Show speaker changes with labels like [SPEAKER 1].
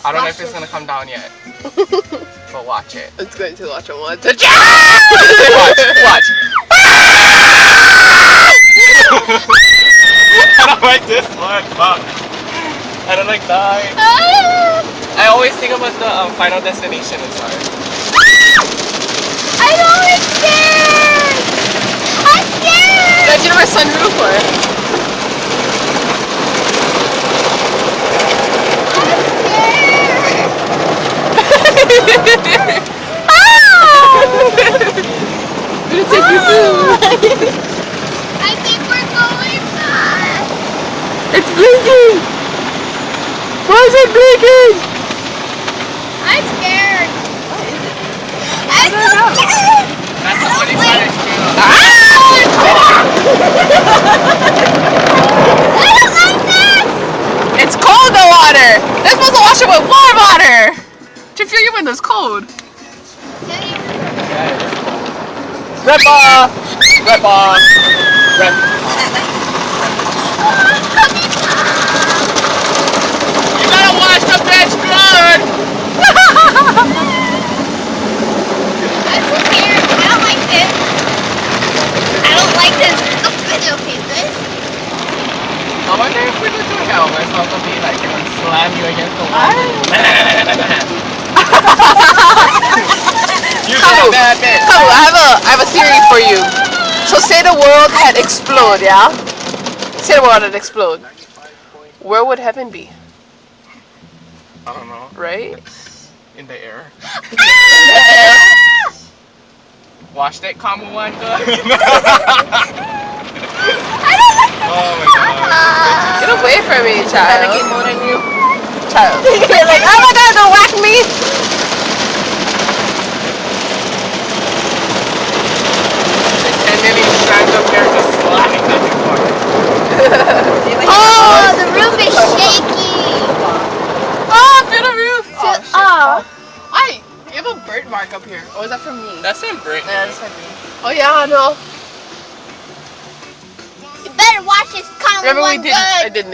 [SPEAKER 1] I don't know if it's gonna come down yet. But watch it.
[SPEAKER 2] It's going to watch it once.
[SPEAKER 1] Watch. I don't like this one. I don't like that. I always think about the Final Destination as well.
[SPEAKER 3] I know it's scared! I'm scared!
[SPEAKER 2] Did you know my sunroof or?
[SPEAKER 3] I think we're going fast.
[SPEAKER 2] It's blinking! Why is it blinking?
[SPEAKER 3] I'm scared. I'm so scared.
[SPEAKER 1] That's the funny part.
[SPEAKER 3] I don't like this.
[SPEAKER 2] It's cold, the water! They're supposed to wash it with warm water! To feel your window's cold. Red bar! Red bar! Red. You gotta wash the bitch good!
[SPEAKER 3] I'm so scared. I don't like this. I don't like this. Okay, this.
[SPEAKER 1] I wonder if we go to hell, we're supposed to be like, gonna slam you against the wall. You
[SPEAKER 2] Kalu, Kalu, I have a theory for you. So say the world had explode, yeah? Say the world had explode. Where would heaven be?
[SPEAKER 1] I don't know.
[SPEAKER 2] Right?
[SPEAKER 1] In the air. Watch that Kamu one good. Oh my god.
[SPEAKER 2] Get away from me, child.
[SPEAKER 1] Get more than you.
[SPEAKER 2] Child. You're like, oh my god, don't whack me!
[SPEAKER 1] And then he stands up there just slapping the before.
[SPEAKER 3] Oh, the roof is shaky.
[SPEAKER 2] Oh, feel the roof!
[SPEAKER 3] Oh.
[SPEAKER 2] You have a bird mark up here. Oh, is that from me?
[SPEAKER 1] That's in Britain.
[SPEAKER 2] Yeah, that's from me. Oh yeah, I know.
[SPEAKER 3] You better watch this. Come
[SPEAKER 2] Remember
[SPEAKER 3] one
[SPEAKER 2] we did,
[SPEAKER 3] good.
[SPEAKER 2] I did